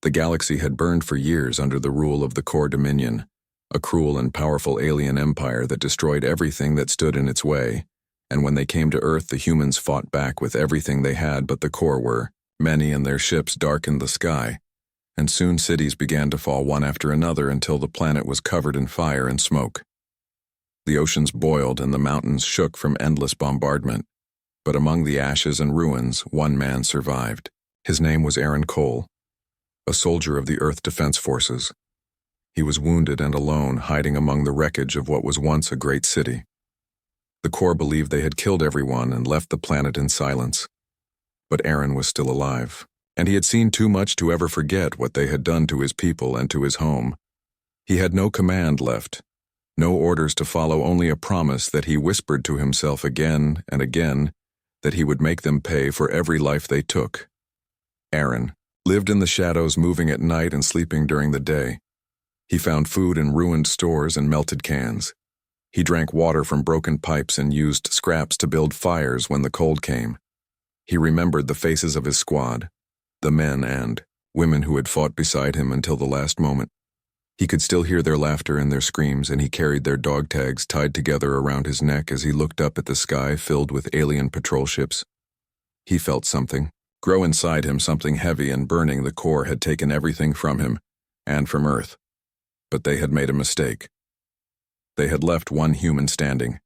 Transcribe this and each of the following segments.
The galaxy had burned for years under the rule of the Core Dominion, a cruel and powerful alien empire that destroyed everything that stood in its way, and when they came to Earth, the humans fought back with everything they had but the core were. Many and their ships darkened the sky, and soon cities began to fall one after another until the planet was covered in fire and smoke. The oceans boiled and the mountains shook from endless bombardment, but among the ashes and ruins, one man survived. His name was Aaron Cole, a soldier of the Earth Defense Forces. He was wounded and alone, hiding among the wreckage of what was once a great city. The Corps believed they had killed everyone and left the planet in silence. But Aaron was still alive, and he had seen too much to ever forget what they had done to his people and to his home. He had no command left, no orders to follow, only a promise that he whispered to himself again and again that he would make them pay for every life they took. Aaron lived in the shadows, moving at night and sleeping during the day. He found food in ruined stores and melted cans. He drank water from broken pipes and used scraps to build fires when the cold came. He remembered the faces of his squad, the men and women who had fought beside him until the last moment. He could still hear their laughter and their screams, and he carried their dog tags tied together around his neck as he looked up at the sky filled with alien patrol ships. He felt something grow inside him, something heavy and burning. The Corps had taken everything from him and from Earth, but they had made a mistake. They had left one human standing.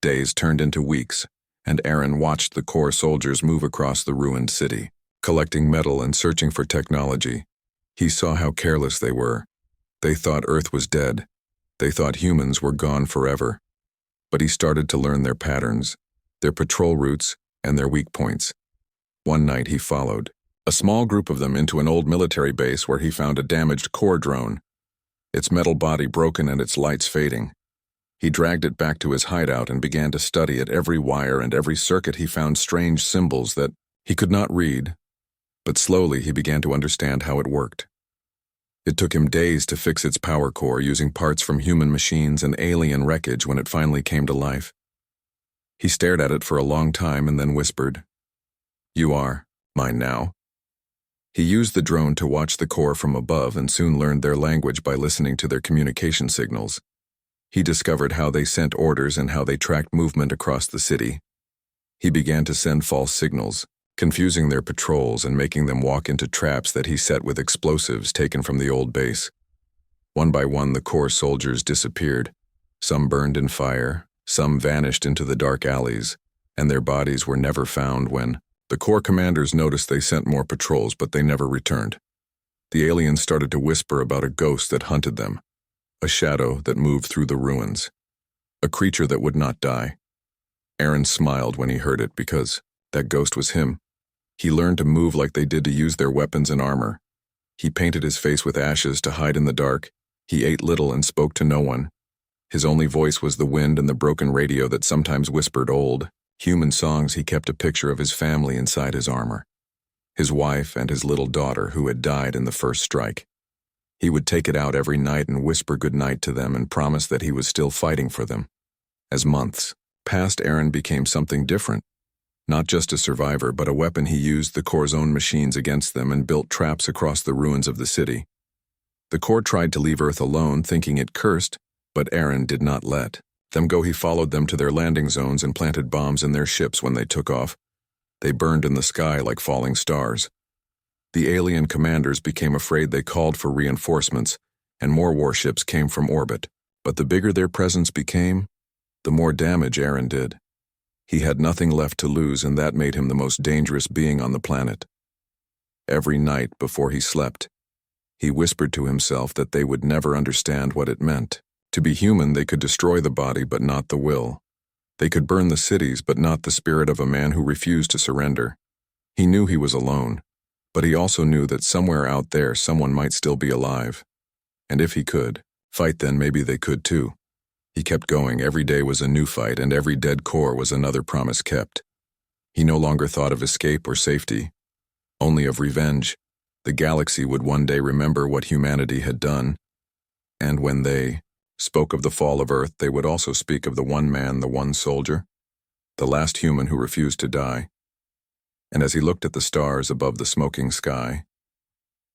Days turned into weeks, and Aaron watched the Corps soldiers move across the ruined city, collecting metal and searching for technology. He saw how careless they were. They thought Earth was dead. They thought humans were gone forever. But he started to learn their patterns, their patrol routes, and their weak points. One night he followed a small group of them into an old military base where he found a damaged Corps drone, its metal body broken and its lights fading. He dragged it back to his hideout and began to study it. Every wire and every circuit he found strange symbols that he could not read, but slowly he began to understand how it worked. It took him days to fix its power core using parts from human machines and alien wreckage. When it finally came to life, he stared at it for a long time and then whispered, "You are mine now." He used the drone to watch the Corps from above and soon learned their language by listening to their communication signals. He discovered how they sent orders and how they tracked movement across the city. He began to send false signals, confusing their patrols and making them walk into traps that he set with explosives taken from the old base. One by one, the Corps soldiers disappeared. Some burned in fire, some vanished into the dark alleys, and their bodies were never found. When the Corps commanders noticed, they sent more patrols, but they never returned. The aliens started to whisper about a ghost that hunted them, a shadow that moved through the ruins, a creature that would not die. Aaron smiled when he heard it because that ghost was him. He learned to move like they did, to use their weapons and armor. He painted his face with ashes to hide in the dark. He ate little and spoke to no one. His only voice was the wind and the broken radio that sometimes whispered old, human songs. He kept a picture of his family inside his armor, his wife and his little daughter who had died in the first strike. He would take it out every night and whisper goodnight to them and promise that he was still fighting for them. As months passed, Aaron became something different. Not just a survivor, but a weapon. He used the Corps' own machines against them and built traps across the ruins of the city. The Corps tried to leave Earth alone, thinking it cursed, but Aaron did not let them go. He followed them to their landing zones and planted bombs in their ships. When they took off, they burned in the sky like falling stars. The alien commanders became afraid. They called for reinforcements, and more warships came from orbit. But the bigger their presence became, the more damage Aaron did. He had nothing left to lose, and that made him the most dangerous being on the planet. Every night before he slept, he whispered to himself that they would never understand what it meant. To be human, they could destroy the body but not the will. They could burn the cities but not the spirit of a man who refused to surrender. He knew he was alone, but he also knew that somewhere out there someone might still be alive. And if he could fight, then maybe they could too. He kept going. Every day was a new fight, and every dead Corps was another promise kept. He no longer thought of escape or safety, only of revenge. The galaxy would one day remember what humanity had done, and when they spoke of the fall of Earth, they would also speak of the one man, the one soldier, the last human who refused to die. And as he looked at the stars above the smoking sky,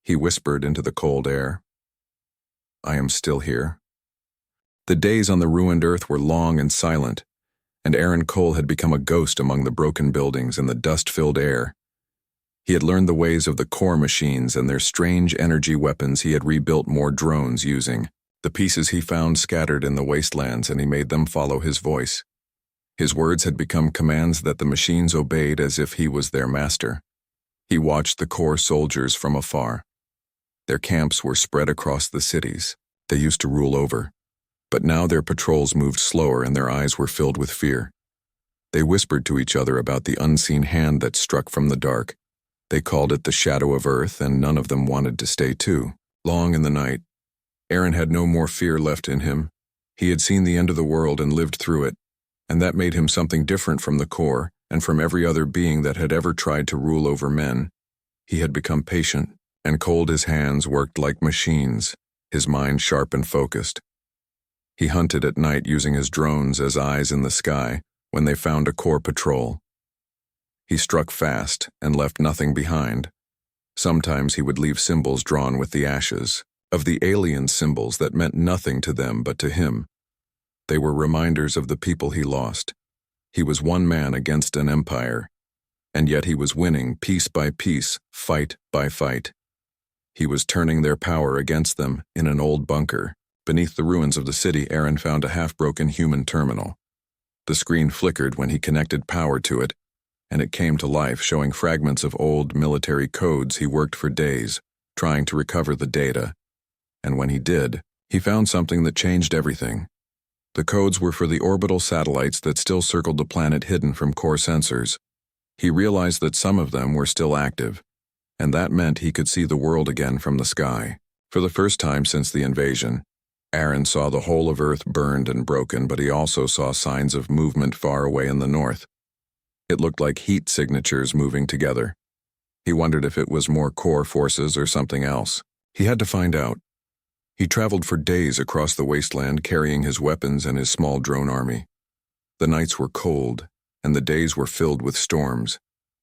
He whispered into the cold air. I am still here. The days on the ruined Earth were long and silent, and Aaron Cole had become a ghost among the broken buildings and the dust-filled air. He had learned the ways of the core machines and their strange energy weapons he had rebuilt more drones using. The pieces he found scattered in the wastelands, and he made them follow his voice. His words had become commands that the machines obeyed as if he was their master. He watched the core soldiers from afar. Their camps were spread across the cities they used to rule over, but now their patrols moved slower and their eyes were filled with fear. They whispered to each other about the unseen hand that struck from the dark. They called it the shadow of Earth, and none of them wanted to stay too. Long in the night, Aaron had no more fear left in him. He had seen the end of the world and lived through it, and that made him something different from the core and from every other being that had ever tried to rule over men. He had become patient, and cold. His hands worked like machines, his mind sharp and focused. He hunted at night using his drones as eyes in the sky when they found a core patrol. He struck fast and left nothing behind. Sometimes he would leave symbols drawn with the ashes, of the alien symbols that meant nothing to them but to him. They were reminders of the people he lost. He was one man against an empire, and yet he was winning piece by piece, fight by fight. He was turning their power against them in an old bunker. Beneath the ruins of the city, Aaron found a half-broken human terminal. The screen flickered when he connected power to it, and it came to life, showing fragments of old military codes. He worked for days, trying to recover the data. And when he did, he found something that changed everything. The codes were for the orbital satellites that still circled the planet hidden from core sensors. He realized that some of them were still active, and that meant he could see the world again from the sky. For the first time since the invasion, Aaron saw the whole of Earth burned and broken, but he also saw signs of movement far away in the north. It looked like heat signatures moving together. He wondered if it was more core forces or something else. He had to find out. He traveled for days across the wasteland carrying his weapons and his small drone army. The nights were cold, and the days were filled with storms,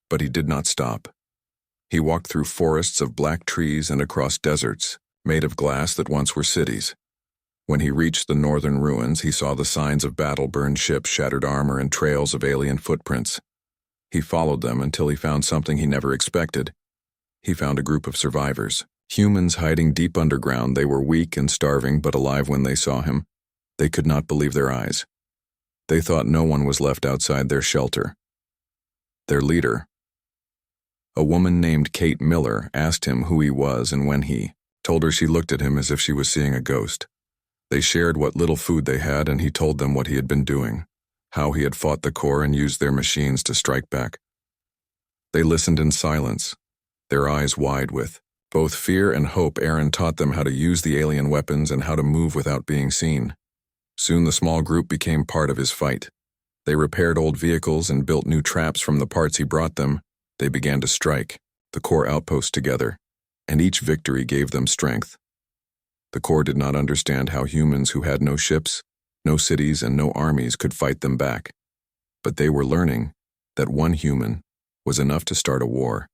but he did not stop. He walked through forests of black trees and across deserts, made of glass that once were cities. When he reached the northern ruins, he saw the signs of battle-burned ships, shattered armor, and trails of alien footprints. He followed them until he found something he never expected. He found a group of survivors. Humans hiding deep underground. They were weak and starving, but alive when they saw him. They could not believe their eyes. They thought no one was left outside their shelter. Their leader, a woman named Kate Miller, asked him who he was, and when he told her, she looked at him as if she was seeing a ghost. They shared what little food they had, and he told them what he had been doing, how he had fought the core and used their machines to strike back. They listened in silence, their eyes wide with both fear and hope. Aaron taught them how to use the alien weapons and how to move without being seen. Soon the small group became part of his fight. They repaired old vehicles and built new traps from the parts he brought them. They began to strike the core outposts together, and each victory gave them strength. The core did not understand how humans who had no ships, no cities, and no armies could fight them back. But they were learning that one human was enough to start a war.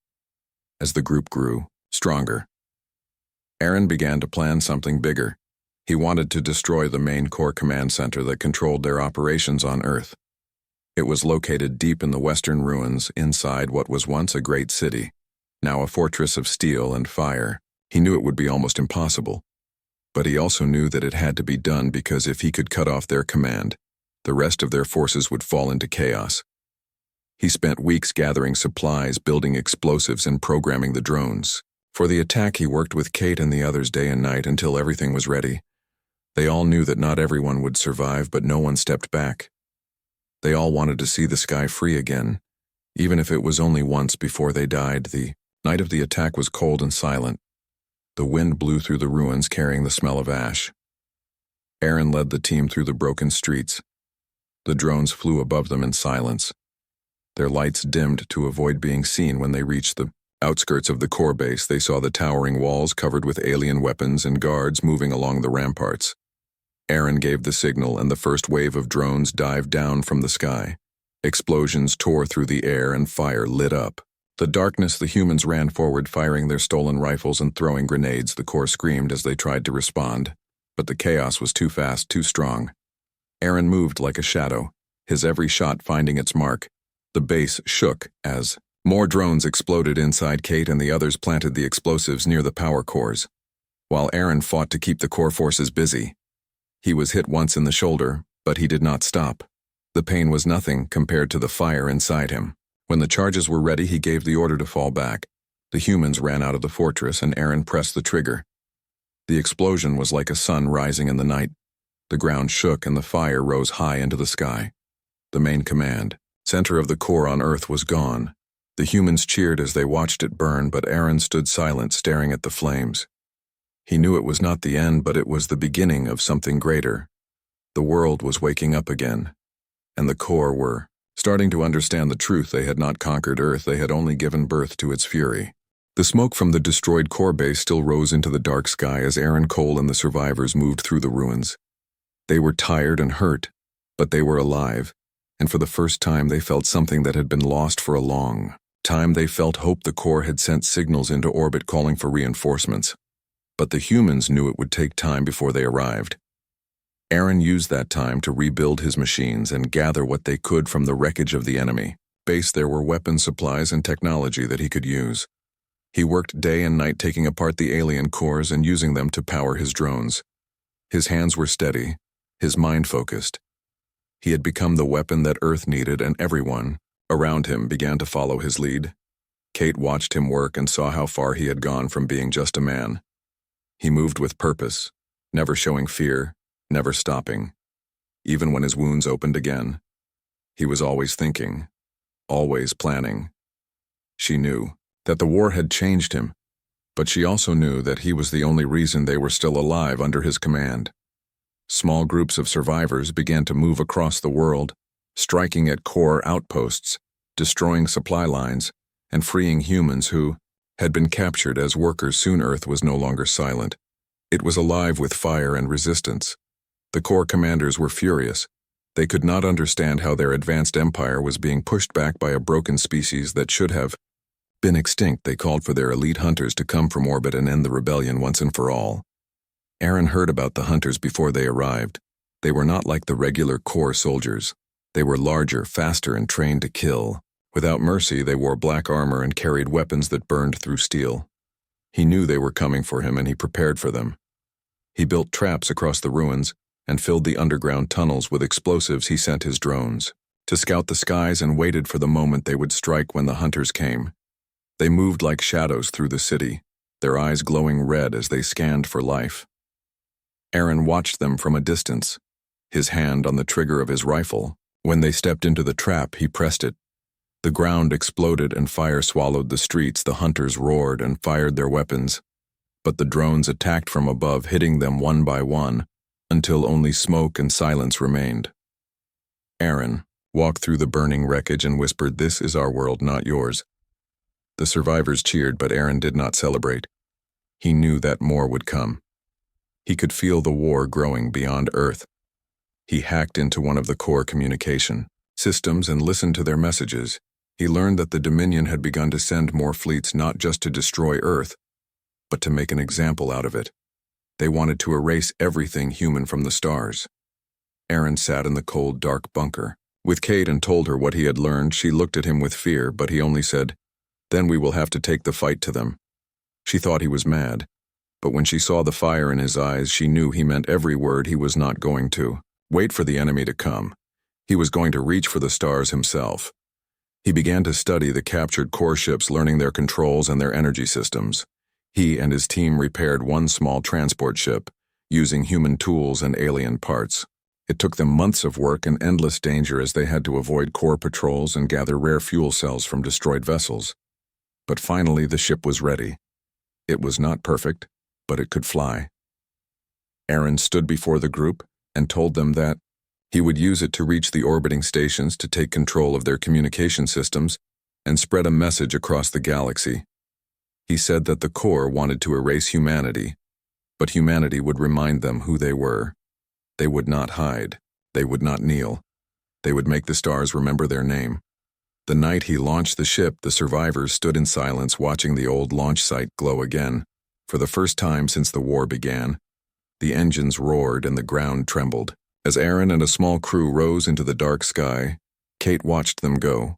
As the group grew stronger, Aaron began to plan something bigger. He wanted to destroy the main core command center that controlled their operations on Earth. It was located deep in the western ruins inside what was once a great city, now a fortress of steel and fire. He knew it would be almost impossible, but he also knew that it had to be done because if he could cut off their command, the rest of their forces would fall into chaos. He spent weeks gathering supplies, building explosives, and programming the drones. For the attack, he worked with Kate and the others day and night until everything was ready. They all knew that not everyone would survive, but no one stepped back. They all wanted to see the sky free again, even if it was only once before they died. The night of the attack was cold and silent. The wind blew through the ruins, carrying the smell of ash. Aaron led the team through the broken streets. The drones flew above them in silence. Their lights dimmed to avoid being seen. When they reached the outskirts of the core base, they saw the towering walls covered with alien weapons and guards moving along the ramparts. Aaron gave the signal, and the first wave of drones dived down from the sky. Explosions tore through the air and fire lit up. The darkness, the humans ran forward, firing their stolen rifles and throwing grenades. The core screamed as they tried to respond, but the chaos was too fast, too strong. Aaron moved like a shadow, his every shot finding its mark. The base shook as more drones exploded inside Kate, and the others planted the explosives near the power cores, while Aaron fought to keep the core forces busy. He was hit once in the shoulder, but he did not stop. The pain was nothing compared to the fire inside him. When the charges were ready, he gave the order to fall back. The humans ran out of the fortress, and Aaron pressed the trigger. The explosion was like a sun rising in the night. The ground shook and the fire rose high into the sky. The main command, center of the core on Earth, was gone. The humans cheered as they watched it burn, but Aaron stood silent, staring at the flames. He knew it was not the end, but it was the beginning of something greater. The world was waking up again, and the core were starting to understand the truth. They had not conquered Earth, they had only given birth to its fury. The smoke from the destroyed core base still rose into the dark sky as Aaron Cole and the survivors moved through the ruins. They were tired and hurt, but they were alive, and for the first time they felt something that had been lost for a long time. They felt hope. The core had sent signals into orbit calling for reinforcements, but the humans knew it would take time before they arrived. Aaron used that time to rebuild his machines and gather what they could from the wreckage of the enemy base. There were weapon supplies and technology that he could use. He worked day and night taking apart the alien cores and using them to power his drones. His hands were steady, his mind focused. He had become the weapon that Earth needed, and everyone around him began to follow his lead. Kate watched him work and saw how far he had gone from being just a man. He moved with purpose, never showing fear, never stopping. Even when his wounds opened again, he was always thinking, always planning. She knew that the war had changed him, but she also knew that he was the only reason they were still alive under his command. Small groups of survivors began to move across the world, striking at core outposts, destroying supply lines, and freeing humans who had been captured as workers. Soon Earth was no longer silent. It was alive with fire and resistance. The core commanders were furious. They could not understand how their advanced empire was being pushed back by a broken species that should have been extinct. They called for their elite hunters to come from orbit and end the rebellion once and for all. Aaron heard about the hunters before they arrived. They were not like the regular core soldiers. They were larger, faster, and trained to kill. Without mercy, they wore black armor and carried weapons that burned through steel. He knew they were coming for him, and he prepared for them. He built traps across the ruins and filled the underground tunnels with explosives. He sent his drones to scout the skies and waited for the moment they would strike. When the hunters came, they moved like shadows through the city, their eyes glowing red as they scanned for life. Aaron watched them from a distance, his hand on the trigger of his rifle. When they stepped into the trap, he pressed it. The ground exploded and fire swallowed the streets. The hunters roared and fired their weapons, but the drones attacked from above, hitting them one by one, until only smoke and silence remained. Aaron walked through the burning wreckage and whispered, "This is our world, not yours." The survivors cheered, but Aaron did not celebrate. He knew that more would come. He could feel the war growing beyond Earth. He hacked into one of the core communication systems and listened to their messages. He learned that the Dominion had begun to send more fleets, not just to destroy Earth, but to make an example out of it. They wanted to erase everything human from the stars. Aaron sat in the cold, dark bunker with Kate and told her what he had learned. She looked at him with fear, but he only said, "Then we will have to take the fight to them." She thought he was mad, but when she saw the fire in his eyes, she knew he meant every word. He was not going to wait for the enemy to come. He was going to reach for the stars himself. He began to study the captured core ships, learning their controls and their energy systems. He and his team repaired one small transport ship, using human tools and alien parts. It took them months of work and endless danger as they had to avoid core patrols and gather rare fuel cells from destroyed vessels. But finally the ship was ready. It was not perfect, but it could fly. Aaron stood before the group and told them that he would use it to reach the orbiting stations, to take control of their communication systems, and spread a message across the galaxy. He said that the core wanted to erase humanity, but humanity would remind them who they were. They would not hide. They would not kneel. They would make the stars remember their name. The night he launched the ship, the survivors stood in silence watching the old launch site glow again. For the first time since the war began, the engines roared and the ground trembled. As Aaron and a small crew rose into the dark sky, Kate watched them go,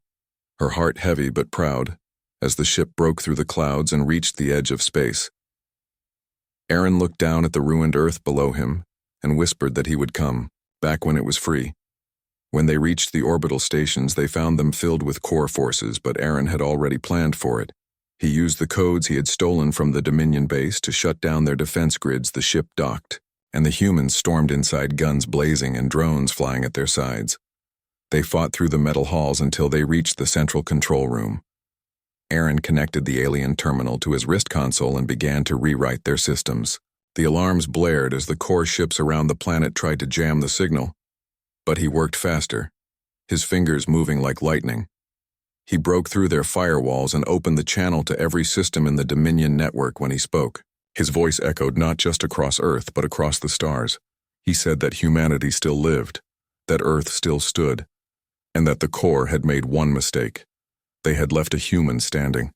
her heart heavy but proud, as the ship broke through the clouds and reached the edge of space. Aaron looked down at the ruined Earth below him and whispered that he would come, back when it was free. When they reached the orbital stations, they found them filled with core forces, but Aaron had already planned for it. He used the codes he had stolen from the Dominion base to shut down their defense grids. The ship docked, and the humans stormed inside, guns blazing and drones flying at their sides. They fought through the metal halls until they reached the central control room. Aaron connected the alien terminal to his wrist console and began to rewrite their systems. The alarms blared as the core ships around the planet tried to jam the signal. But he worked faster, his fingers moving like lightning. He broke through their firewalls and opened the channel to every system in the Dominion network when he spoke. His voice echoed not just across Earth but across the stars. He said that humanity still lived, that Earth still stood, and that the core had made one mistake. They had left a human standing.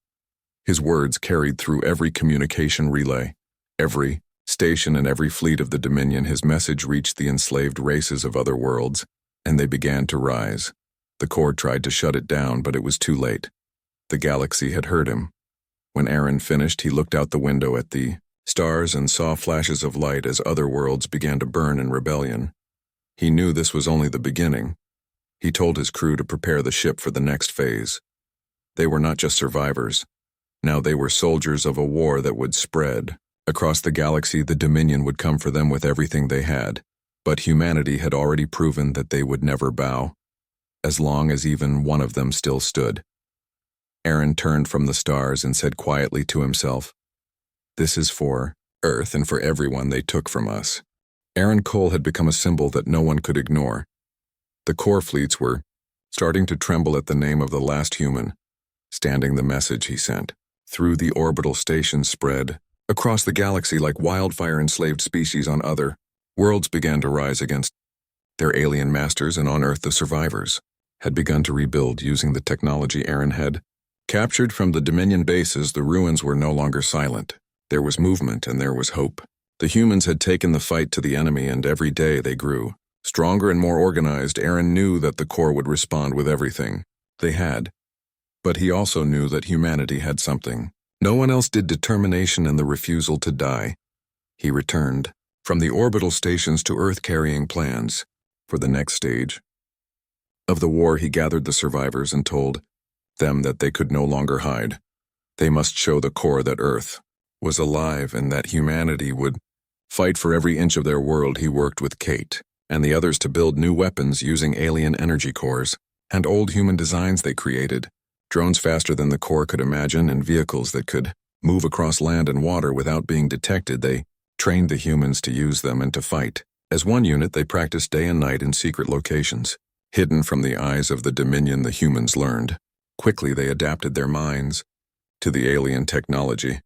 His words carried through every communication relay, every station and every fleet of the Dominion. His message reached the enslaved races of other worlds, and they began to rise. The core tried to shut it down, but it was too late. The galaxy had heard him. When Aaron finished, he looked out the window at the stars and saw flashes of light as other worlds began to burn in rebellion. He knew this was only the beginning. He told his crew to prepare the ship for the next phase. They were not just survivors. Now they were soldiers of a war that would spread. Across the galaxy, the Dominion would come for them with everything they had. But humanity had already proven that they would never bow, as long as even one of them still stood. Aaron turned from the stars and said quietly to himself, "This is for Earth and for everyone they took from us." Aaron Cole had become a symbol that no one could ignore. The core fleets were starting to tremble at the name of the last human, standing the message he sent. Through the orbital stations spread, across the galaxy like wildfire, enslaved species on other worlds began to rise against their alien masters, and on Earth the survivors had begun to rebuild using the technology Aaron had captured from the Dominion bases. The ruins were no longer silent. There was movement and there was hope. The humans had taken the fight to the enemy, and every day they grew stronger and more organized. Aaron knew that the core would respond with everything they had, but he also knew that humanity had something no one else did: determination and the refusal to die. He returned from the orbital stations to Earth carrying plans for the next stage of the war. He gathered the survivors and told them that they could no longer hide. They must show the core that Earth was alive and that humanity would fight for every inch of their world. He worked with Kate and the others to build new weapons using alien energy cores and old human designs they created. Drones faster than the core could imagine, and vehicles that could move across land and water without being detected. They trained the humans to use them and to fight. As one unit, they practiced day and night in secret locations. Hidden from the eyes of the Dominion, the humans learned. Quickly they adapted their minds to the alien technology,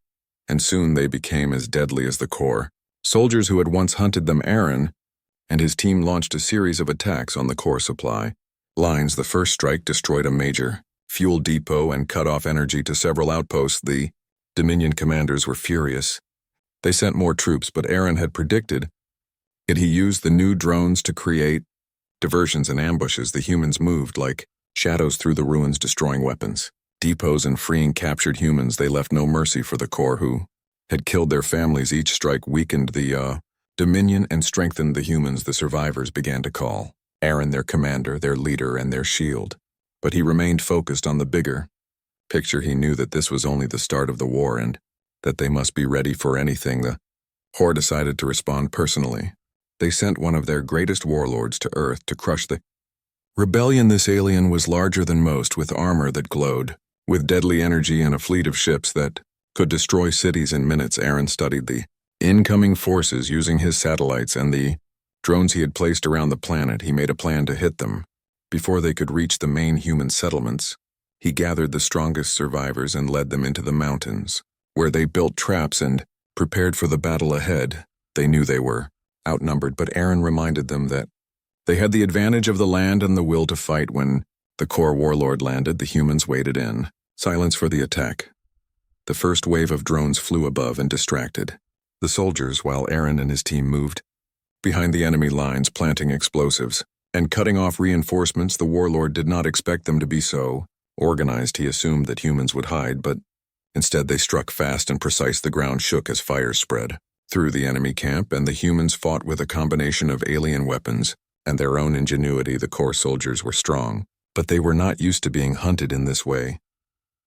and soon they became as deadly as the core. Soldiers who had once hunted them, Aaron and his team launched a series of attacks on the core supply lines. The first strike destroyed a major fuel depot and cut off energy to several outposts. The Dominion commanders were furious. They sent more troops, but Aaron had predicted it. He used the new drones to create diversions and ambushes. The humans moved like shadows through the ruins, destroying weapons, depots, and freeing captured humans. They left no mercy for the core, who had killed their families. Each strike weakened the Dominion and strengthened the humans. The survivors began to call Aaron their commander, their leader, and their shield. But he remained focused on the bigger picture. He knew that this was only the start of the war and that they must be ready for anything. The Horde decided to respond personally. They sent one of their greatest warlords to Earth to crush the rebellion. This alien was larger than most, with armor that glowed, with deadly energy and a fleet of ships that could destroy cities in minutes. Aaron studied the incoming forces using his satellites and the drones he had placed around the planet. He made a plan to hit them before they could reach the main human settlements. He gathered the strongest survivors and led them into the mountains, where they built traps and prepared for the battle ahead. They knew they were outnumbered, but Aaron reminded them that they had the advantage of the land and the will to fight. When The core warlord landed, the humans waded in. Silence for the attack. The first wave of drones flew above and distracted the soldiers while Aaron and his team moved behind the enemy lines, planting explosives and cutting off reinforcements. The warlord did not expect them to be so organized. He assumed that humans would hide, but instead they struck fast and precise. The ground shook as fire spread through the enemy camp, and the humans fought with a combination of alien weapons and their own ingenuity. The core soldiers were strong, but they were not used to being hunted in this way.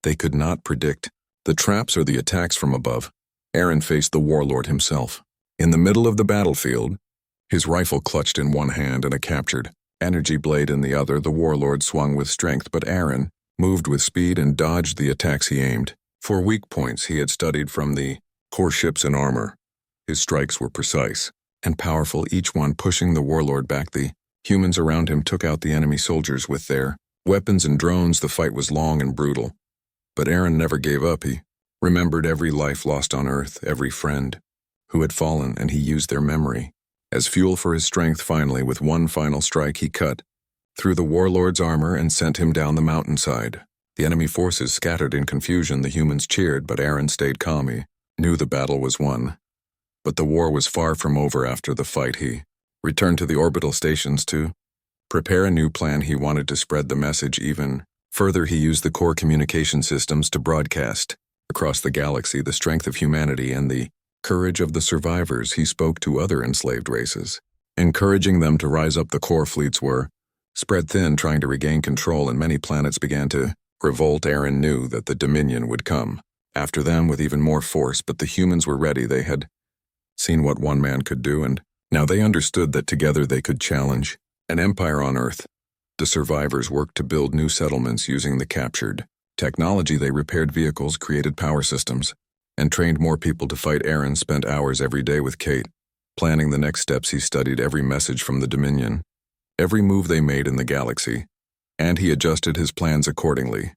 They could not predict the traps or the attacks from above. Aaron faced the warlord himself. In the middle of the battlefield, his rifle clutched in one hand and a captured energy blade in the other, the warlord swung with strength, but Aaron moved with speed and dodged the attacks he aimed. For weak points he had studied from the core ships and armor. His strikes were precise and powerful, each one pushing the warlord back. The humans around him took out the enemy soldiers with their weapons and drones. The fight was long and brutal, but Aaron never gave up. He remembered every life lost on Earth, every friend who had fallen, and he used their memory as fuel for his strength. Finally, with one final strike, he cut through the warlord's armor and sent him down the mountainside. The enemy forces scattered in confusion. The humans cheered, but Aaron stayed calm. He knew the battle was won. But the war was far from over. After the fight, he returned to the orbital stations to prepare a new plan. He wanted to spread the message even further. He used the core communication systems to broadcast across the galaxy the strength of humanity and the courage of the survivors. He spoke to other enslaved races, encouraging them to rise up. The core fleets were spread thin, trying to regain control, and many planets began to revolt. Aaron knew that the Dominion would come after them with even more force, but the humans were ready. They had seen what one man could do, and now they understood that together they could challenge an empire on Earth. The survivors worked to build new settlements using the captured technology. They repaired vehicles, created power systems, and trained more people to fight. Aaron spent hours every day with Kate, planning the next steps. He studied every message from the Dominion, every move they made in the galaxy, and he adjusted his plans accordingly.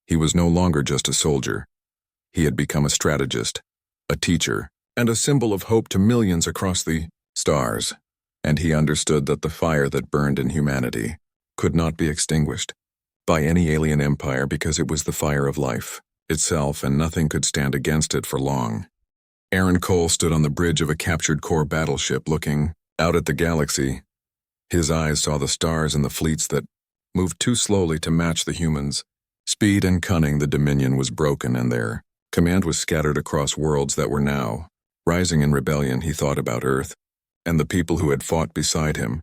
He was no longer just a soldier. He had become a strategist, a teacher, and a symbol of hope to millions across the stars. And he understood that the fire that burned in humanity could not be extinguished by any alien empire, because it was the fire of life itself, and nothing could stand against it for long. Aaron Cole stood on the bridge of a captured core battleship, looking out at the galaxy. His eyes saw the stars and the fleets that moved too slowly to match the humans' speed and cunning. The Dominion was broken, and their command was scattered across worlds that were now rising in rebellion. He thought about Earth and the people who had fought beside him,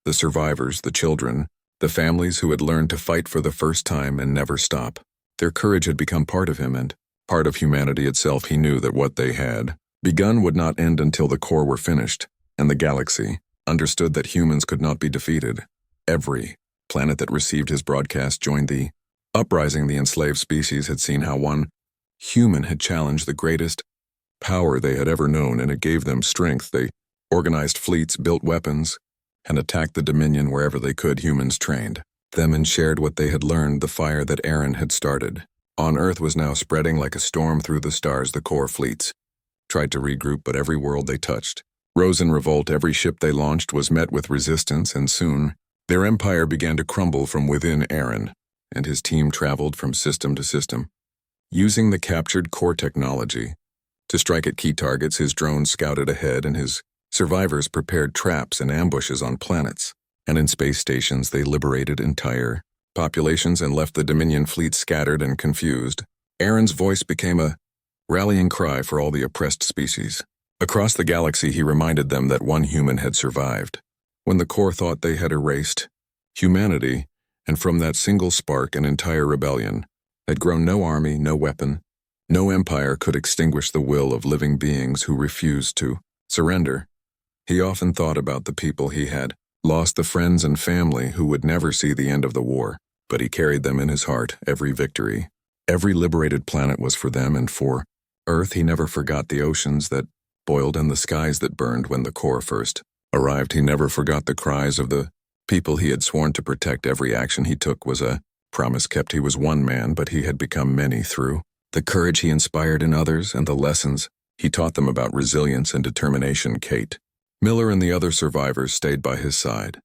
the survivors, the children, the families who had learned to fight for the first time and never stop. Their courage had become part of him and part of humanity itself. He knew that what they had begun would not end until the core were finished, and the galaxy understood that humans could not be defeated. Every planet that received his broadcast joined the uprising. The enslaved species had seen how one human had challenged the greatest power they had ever known, and it gave them strength. They organized fleets, built weapons, and attacked the Dominion wherever they could. Humans trained them and shared what they had learned. The fire that Aaron had started on Earth was now spreading like a storm through the stars. The core fleets tried to regroup, but every world they touched rose in revolt. Every ship they launched was met with resistance, and soon their empire began to crumble from within. Aaron and his team traveled from system to system, using the captured core technology to strike at key targets. His drones scouted ahead, and his survivors prepared traps and ambushes on planets. And in space stations, they liberated entire populations and left the Dominion fleet scattered and confused. Aaron's voice became a rallying cry for all the oppressed species. Across the galaxy, he reminded them that one human had survived when the core thought they had erased humanity, and from that single spark, an entire rebellion had grown. No army, no weapon, no empire could extinguish the will of living beings who refused to surrender. He often thought about the people he had lost, the friends and family who would never see the end of the war, but he carried them in his heart. Every victory, every liberated planet was for them and for Earth. He never forgot the oceans that boiled and the skies that burned when the core first arrived. He never forgot the cries of the people he had sworn to protect. Every action he took was a promise kept. He was one man, but he had become many through the courage he inspired in others and the lessons he taught them about resilience and determination. Kate Miller and the other survivors stayed by his side,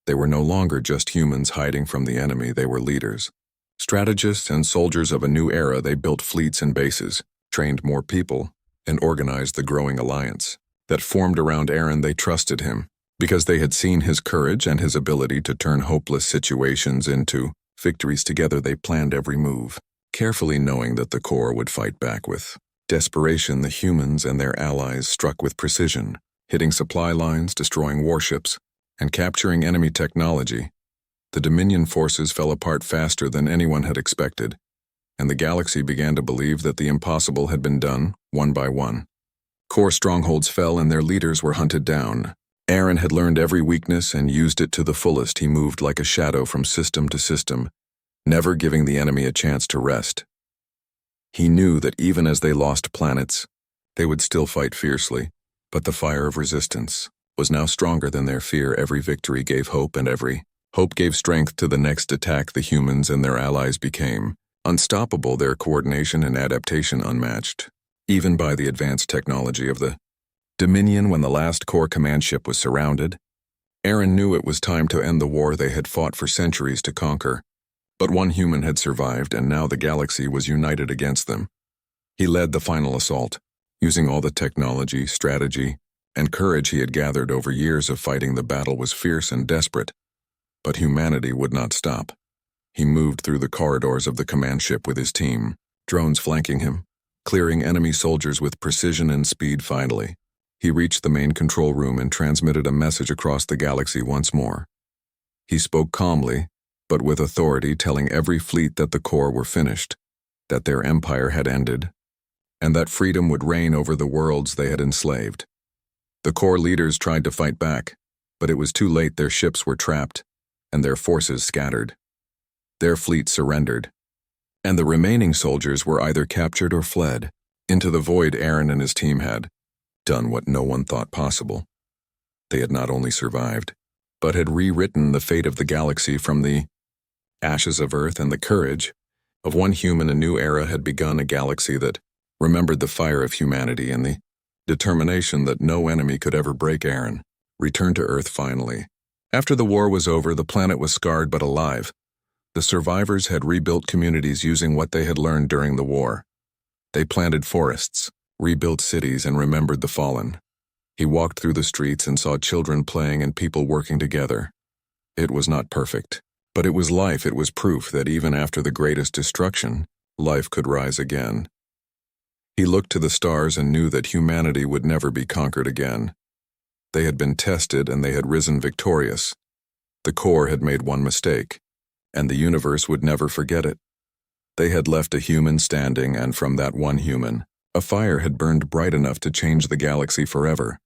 They were no longer just humans hiding from the enemy, they were leaders. Strategists and soldiers of a new era, they built fleets and bases, trained more people, and organized the growing alliance that formed around Aaron. They trusted him because they had seen his courage and his ability to turn hopeless situations into victories. Together they planned every move, carefully knowing that the core would fight back with desperation. The humans and their allies struck with precision, hitting supply lines, destroying warships, and capturing enemy technology. The Dominion forces fell apart faster than anyone had expected, and the galaxy began to believe that the impossible had been done, one by one. Core strongholds fell and their leaders were hunted down. Aaron had learned every weakness and used it to the fullest. He moved like a shadow from system to system, never giving the enemy a chance to rest. He knew that even as they lost planets, they would still fight fiercely, but the fire of resistance was now stronger than their fear. Every victory gave hope, and every hope gave strength to the next attack. The humans and their allies became unstoppable, their coordination and adaptation unmatched, even by the advanced technology of the Dominion. When the last core command ship was surrounded, Aaron knew it was time to end the war they had fought for centuries to conquer. But one human had survived, and now the galaxy was united against them. He led the final assault, using all the technology, strategy, and courage he had gathered over years of fighting. The battle was fierce and desperate, but humanity would not stop. He moved through the corridors of the command ship with his team, drones flanking him, clearing enemy soldiers with precision and speed. Finally, he reached the main control room and transmitted a message across the galaxy once more. He spoke calmly, but with authority, telling every fleet that the core were finished, that their empire had ended, and that freedom would reign over the worlds they had enslaved. The core leaders tried to fight back, but it was too late. Their ships were trapped, and their forces scattered. Their fleet surrendered, and the remaining soldiers were either captured or fled into the void. Aaron and his team had done what no one thought possible. They had not only survived, but had rewritten the fate of the galaxy. From the ashes of Earth and the courage of one human, a new era had begun, a galaxy that remembered the fire of humanity and the determination that no enemy could ever break. Aaron returned to Earth finally. After the war was over, the planet was scarred but alive. The survivors had rebuilt communities using what they had learned during the war. They planted forests, rebuilt cities, and remembered the fallen. He walked through the streets and saw children playing and people working together. It was not perfect, but it was life. It was proof that even after the greatest destruction, life could rise again. He looked to the stars and knew that humanity would never be conquered again. They had been tested and they had risen victorious. The core had made one mistake, and the universe would never forget it. They had left a human standing, and from that one human, a fire had burned bright enough to change the galaxy forever.